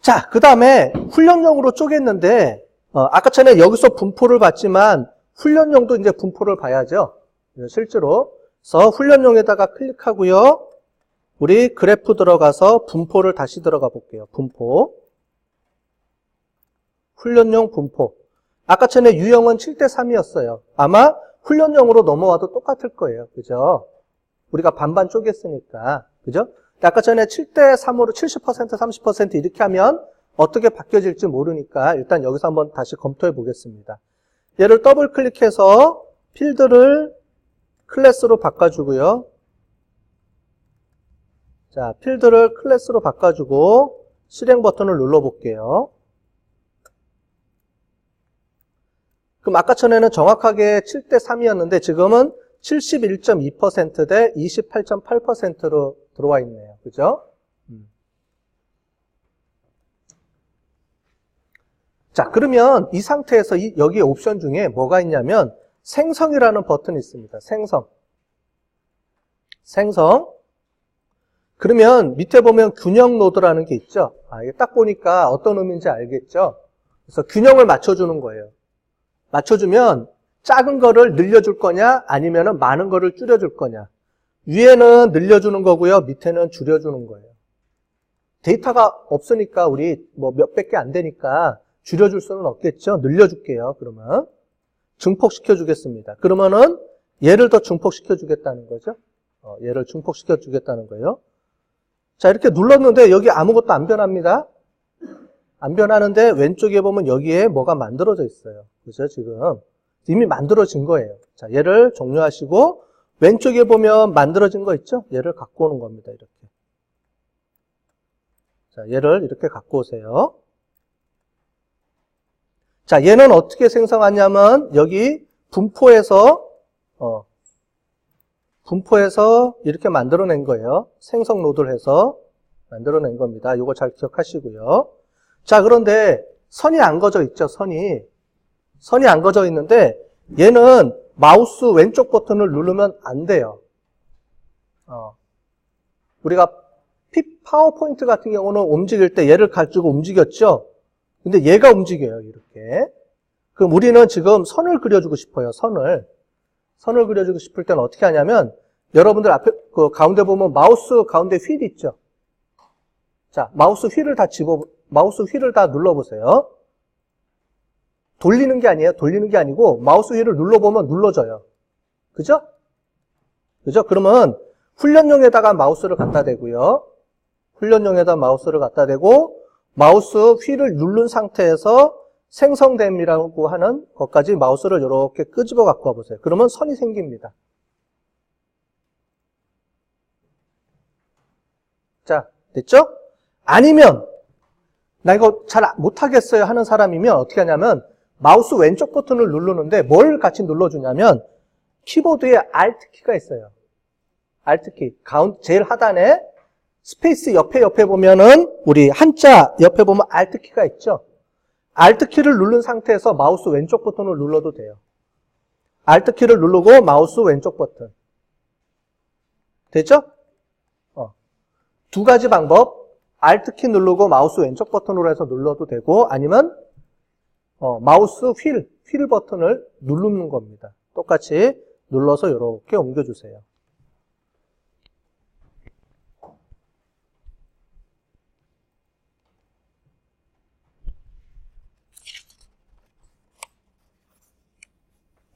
자, 그 다음에 훈련용으로 쪼갰는데, 아까 전에 여기서 분포를 봤지만, 훈련용도 이제 분포를 봐야죠. 실제로. 그래서 훈련용에다가 클릭하고요. 우리 그래프 들어가서 분포를 다시 들어가 볼게요. 분포. 훈련용 분포. 아까 전에 유형은 7대3이었어요. 아마 훈련용으로 넘어와도 똑같을 거예요. 그죠? 우리가 반반 쪼갰으니까. 그죠? 아까 전에 7대3으로 70%, 30% 이렇게 하면 어떻게 바뀌어질지 모르니까 일단 여기서 한번 다시 검토해 보겠습니다. 얘를 더블 클릭해서 필드를 클래스로 바꿔주고요. 자, 필드를 클래스로 바꿔주고 실행 버튼을 눌러볼게요. 그럼 아까 전에는 정확하게 7대3이었는데 지금은 71.2% 대 28.8%로 들어와 있네요. 그죠? 자, 그러면 이 상태에서 여기 옵션 중에 뭐가 있냐면 생성이라는 버튼이 있습니다. 생성. 그러면 밑에 보면 균형 노드라는 게 있죠. 이게 딱 보니까 어떤 의미인지 알겠죠? 그래서 균형을 맞춰주는 거예요. 맞춰주면 작은 거를 늘려줄 거냐 아니면 많은 거를 줄여줄 거냐. 위에는 늘려주는 거고요. 밑에는 줄여주는 거예요. 데이터가 없으니까 우리 뭐 몇백 개 안 되니까 줄여줄 수는 없겠죠. 늘려줄게요. 그러면 증폭시켜 주겠습니다. 그러면은 얘를 더 증폭시켜 주겠다는 거죠. 얘를 증폭시켜 주겠다는 거예요. 자, 이렇게 눌렀는데 여기 아무것도 안 변합니다. 안 변하는데 왼쪽에 보면 여기에 뭐가 만들어져 있어요. 그죠? 지금 이미 만들어진 거예요. 자, 얘를 종료하시고 왼쪽에 보면 만들어진 거 있죠? 얘를 갖고 오는 겁니다. 이렇게. 자, 얘를 이렇게 갖고 오세요. 자, 얘는 어떻게 생성하냐면 여기 분포에서 이렇게 만들어낸 거예요. 생성 노드를 해서 만들어낸 겁니다. 이거 잘 기억하시고요. 자, 그런데 선이 안 그어져 있죠, 선이 안 그어져 있는데 얘는 마우스 왼쪽 버튼을 누르면 안 돼요. 우리가 파워포인트 같은 경우는 움직일 때 얘를 가지고 움직였죠? 근데 얘가 움직여요, 이렇게. 그럼 우리는 지금 선을 그려주고 싶어요, 선을 그려주고 싶을 때는 어떻게 하냐면 여러분들 앞에 그 가운데 보면 마우스 가운데 휠 있죠? 자, 마우스 휠을 다 눌러보세요. 돌리는 게 아니고 마우스 휠을 눌러보면 눌러져요. 그죠? 그러면 훈련용에다가 마우스를 갖다 대고요. 마우스 휠을 누른 상태에서 생성됨이라고 하는 것까지 마우스를 이렇게 끄집어 갖고 와보세요. 그러면 선이 생깁니다. 자, 됐죠? 아니면 나 이거 잘 못하겠어요 하는 사람이면 어떻게 하냐면 마우스 왼쪽 버튼을 누르는데 뭘 같이 눌러주냐면 키보드에 Alt키가 있어요. Alt키. 제일 하단에 스페이스 옆에 보면은 우리 한자 옆에 보면 Alt키가 있죠. Alt키를 누른 상태에서 마우스 왼쪽 버튼을 눌러도 돼요. Alt키를 누르고 마우스 왼쪽 버튼. 됐죠? 두 가지 방법. Alt키 누르고 마우스 왼쪽 버튼으로 해서 눌러도 되고 아니면 마우스 휠 버튼을 누르는 겁니다. 똑같이 눌러서 이렇게 옮겨주세요.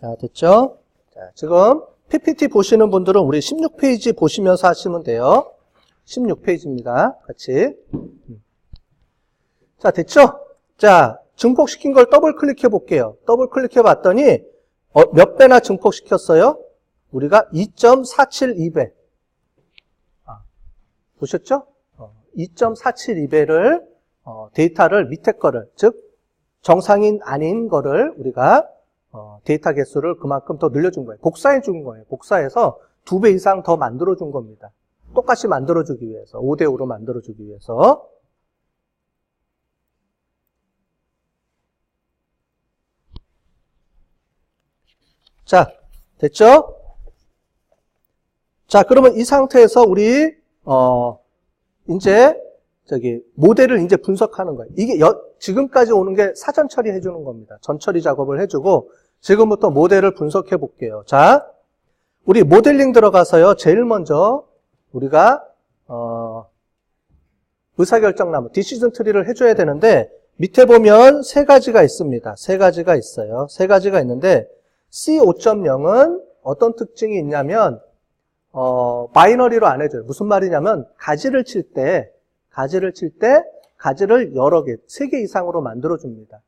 자, 됐죠? 자, 지금 PPT 보시는 분들은 우리 16페이지 보시면서 하시면 돼요. 16페이지입니다. 같이. 자, 됐죠? 자, 증폭시킨 걸 더블 클릭해 볼게요. 더블 클릭해 봤더니 몇 배나 증폭시켰어요? 우리가 2.472배. 보셨죠? 2.472배를 데이터를 밑에 거를, 즉 정상인 아닌 거를 우리가 데이터 개수를 그만큼 더 늘려준 거예요. 복사해 준 거예요. 복사해서 2배 이상 더 만들어 준 겁니다. 똑같이 만들어주기 위해서, 5대5로 만들어주기 위해서. 자, 됐죠? 자, 그러면 이 상태에서 우리, 이제 모델을 이제 분석하는 거예요. 이게 지금까지 오는 게 사전 처리해 주는 겁니다. 전 처리 작업을 해주고 지금부터 모델을 분석해 볼게요. 자, 우리 모델링 들어가서요. 제일 먼저 우리가 의사결정나무, 디시전 트리를 해줘야 되는데 밑에 보면 세 가지가 있습니다. 세 가지가 있어요. 세 가지가 있는데 C5.0은 어떤 특징이 있냐면 바이너리로 안 해줘요. 무슨 말이냐면 가지를 칠 때 가지를 여러 개, 3개 이상으로 만들어줍니다.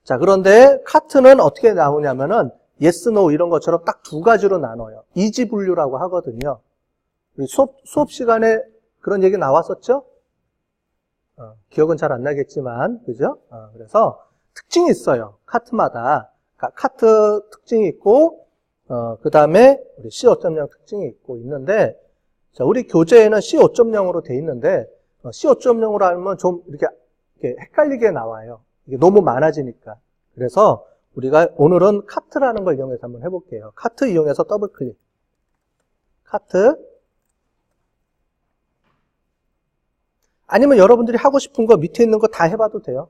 자, 그런데 카트는 어떻게 나오냐면은 yes, no 이런 것처럼 딱 2가지로 나눠요. 이지 분류라고 하거든요. 우리 수업 시간에 그런 얘기 나왔었죠? 기억은 잘 안 나겠지만, 그죠? 그래서 특징이 있어요. 카트마다. 카트 특징이 있고, 그 다음에 우리 C5.0 특징이 있는데, 자, 우리 교재에는 C5.0으로 돼 있는데, C5.0으로 하면 좀 이렇게 헷갈리게 나와요. 이게 너무 많아지니까. 그래서 우리가 오늘은 카트라는 걸 이용해서 한번 해볼게요. 카트 이용해서 더블 클릭. 카트. 아니면 여러분들이 하고 싶은 거 밑에 있는 거 다 해봐도 돼요.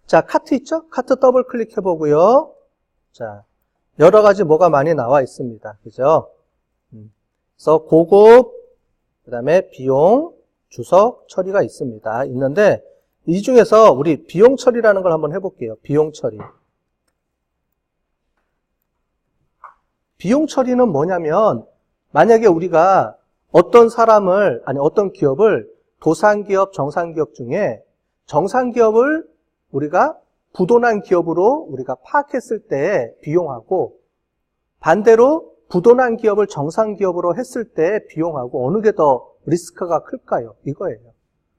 자, 카트 있죠? 카트 더블 클릭해보고요. 자, 여러 가지 뭐가 많이 나와 있습니다. 그죠? 그래서 고급, 그 다음에 비용, 주석 처리가 있는데, 이 중에서 우리 비용 처리라는 걸 한번 해볼게요. 비용 처리. 비용 처리는 뭐냐면, 만약에 우리가 어떤 기업을 도산기업, 정상기업 중에 정상기업을 우리가 부도난 기업으로 우리가 파악했을 때 비용하고 반대로 부도난 기업을 정상기업으로 했을 때 비용하고 어느 게 더 리스크가 클까요? 이거예요.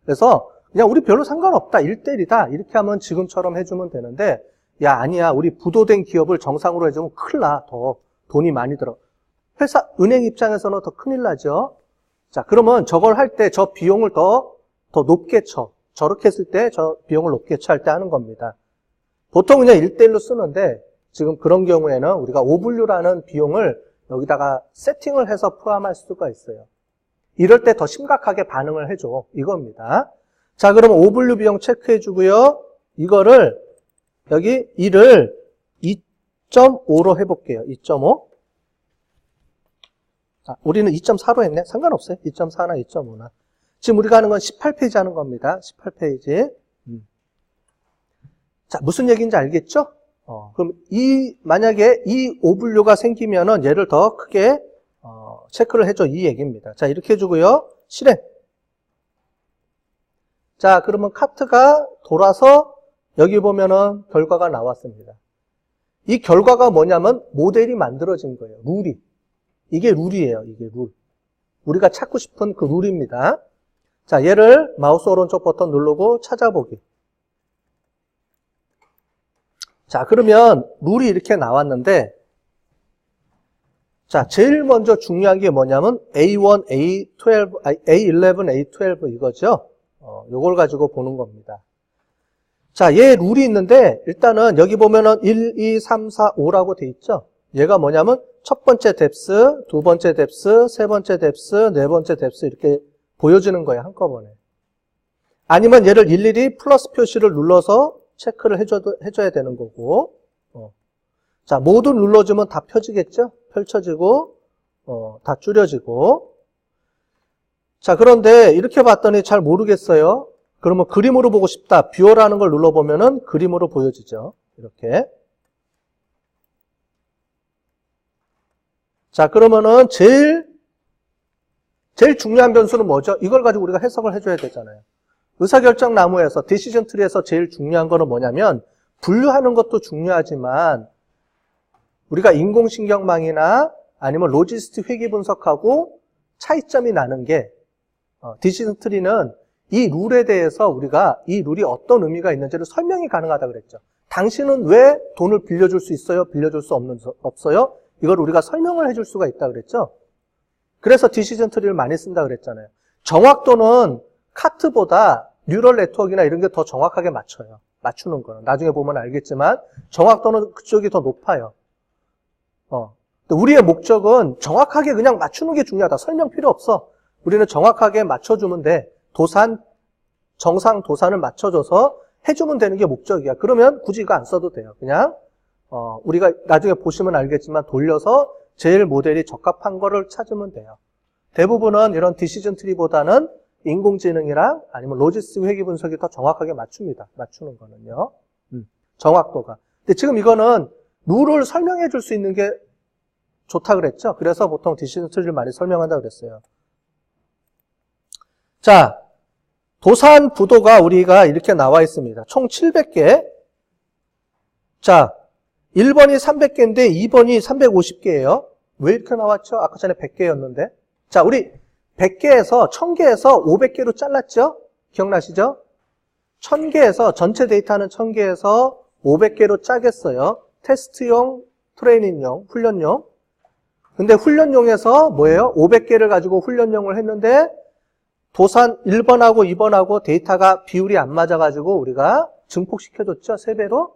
그래서 그냥 우리 별로 상관없다. 1대1이다. 이렇게 하면 지금처럼 해주면 되는데 야, 아니야. 우리 부도된 기업을 정상으로 해주면 큰일 나. 더 돈이 많이 들어. 은행 입장에서는 더 큰일 나죠. 자, 그러면 저걸 할 때 저 비용을 더 높게 쳐. 저렇게 했을 때 저 비용을 높게 할 때 하는 겁니다. 보통 그냥 1대1로 쓰는데 지금 그런 경우에는 우리가 오분류라는 비용을 여기다가 세팅을 해서 포함할 수가 있어요. 이럴 때 더 심각하게 반응을 해줘. 이겁니다. 자, 그러면 오분류 비용 체크해 주고요. 이거를 여기 1을 2.5로 해볼게요. 2.5. 우리는 2.4로 했네. 상관없어요. 2.4나 2.5나. 지금 우리가 하는 건 18페이지 하는 겁니다. 18페이지. 자, 무슨 얘기인지 알겠죠? 그럼 만약에 이 오분류가 생기면은 얘를 더 크게 체크를 해줘. 이 얘기입니다. 자, 이렇게 해주고요. 실행. 자, 그러면 카트가 돌아서 여기 보면은 결과가 나왔습니다. 이 결과가 뭐냐면 모델이 만들어진 거예요. 룰이. 이게 룰이에요. 이게 룰. 우리가 찾고 싶은 그 룰입니다. 자, 얘를 마우스 오른쪽 버튼 누르고 찾아보기. 자, 그러면 룰이 이렇게 나왔는데, 자, 제일 먼저 중요한 게 뭐냐면 A1, A12, A11, A12 이거죠. 요걸 가지고 보는 겁니다. 자, 얘 룰이 있는데 일단은 여기 보면은 1, 2, 3, 4, 5라고 돼 있죠. 얘가 뭐냐면 첫 번째 뎁스, 두 번째 뎁스, 세 번째 뎁스, 네 번째 뎁스 이렇게 보여주는 거예요. 한꺼번에. 아니면 얘를 일일이 플러스 표시를 눌러서 체크를 해줘야 되는 거고. 자, 모두 눌러주면 다 펴지겠죠? 펼쳐지고, 다 줄여지고. 자, 그런데 이렇게 봤더니 잘 모르겠어요. 그러면 그림으로 보고 싶다. 뷰어라는 걸 눌러보면은 그림으로 보여지죠. 이렇게. 자, 그러면은 제일 중요한 변수는 뭐죠? 이걸 가지고 우리가 해석을 해줘야 되잖아요. 의사결정 나무에서, 디시전 트리에서 제일 중요한 거는 뭐냐면, 분류하는 것도 중요하지만, 우리가 인공신경망이나 아니면 로지스틱 회계 분석하고 차이점이 나는 게, 디시전 트리는 이 룰에 대해서 우리가 이 룰이 어떤 의미가 있는지를 설명이 가능하다 그랬죠. 당신은 왜 돈을 빌려줄 수 있어요? 빌려줄 수 없어요? 이걸 우리가 설명을 해줄 수가 있다 그랬죠. 그래서 디시전 트리를 많이 쓴다 그랬잖아요. 정확도는 카트보다 뉴럴 네트워크나 이런 게 더 정확하게 맞춰요. 맞추는 거는. 나중에 보면 알겠지만 정확도는 그쪽이 더 높아요. 우리의 목적은 정확하게 그냥 맞추는 게 중요하다. 설명 필요 없어. 우리는 정확하게 맞춰주면 돼. 정상 도산을 맞춰줘서 해주면 되는 게 목적이야. 그러면 굳이 이거 안 써도 돼요. 그냥 우리가 나중에 보시면 알겠지만 돌려서 제일 모델이 적합한 거를 찾으면 돼요. 대부분은 이런 디시전 트리보다는 인공지능이랑 아니면 로지스 회귀 분석이 더 정확하게 맞춥니다. 맞추는 거는요. 정확도가. 근데 지금 이거는 룰을 설명해 줄 수 있는 게 좋다 그랬죠. 그래서 보통 디시전 트리를 많이 설명한다 그랬어요. 자, 도산 부도가 우리가 이렇게 나와 있습니다. 총 700개. 자, 1번이 300개인데 2번이 350개예요. 왜 이렇게 나왔죠? 아까 전에 100개였는데. 자, 우리 100개에서 1000개에서 500개로 잘랐죠? 기억나시죠? 1000개에서 전체 데이터는 1000개에서 500개로 짜겠어요. 테스트용, 트레이닝용, 훈련용. 근데 훈련용에서 뭐예요? 500개를 가지고 훈련용을 했는데 도산 1번하고 2번하고 데이터가 비율이 안 맞아가지고 우리가 증폭시켜줬죠? 3배로?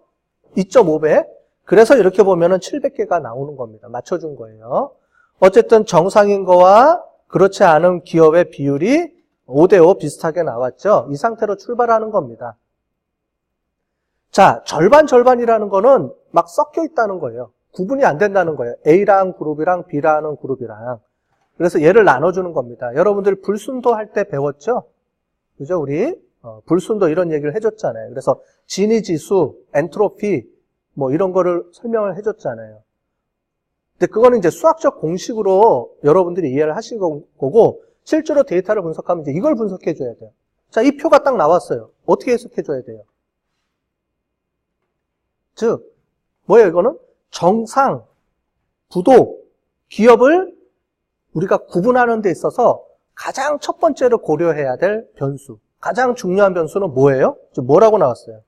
2.5배. 그래서 이렇게 보면은 700개가 나오는 겁니다. 맞춰준 거예요. 어쨌든 정상인 거와 그렇지 않은 기업의 비율이 5대5 비슷하게 나왔죠? 이 상태로 출발하는 겁니다. 자, 절반이라는 거는 막 섞여 있다는 거예요. 구분이 안 된다는 거예요. A랑 그룹이랑 B라는 그룹이랑. 그래서 얘를 나눠주는 겁니다. 여러분들 불순도 할 때 배웠죠? 그죠? 우리 불순도 이런 얘기를 해줬잖아요. 그래서 진위지수, 엔트로피 뭐 이런 거를 설명을 해줬잖아요. 근데 그거는 이제 수학적 공식으로 여러분들이 이해를 하신 거고 실제로 데이터를 분석하면 이제 이걸 분석해줘야 돼요. 자, 이 표가 딱 나왔어요. 어떻게 해석해줘야 돼요? 즉, 뭐예요 이거는? 정상, 부도, 기업을 우리가 구분하는 데 있어서 가장 첫 번째로 고려해야 될 변수. 가장 중요한 변수는 뭐예요? 지금 뭐라고 나왔어요?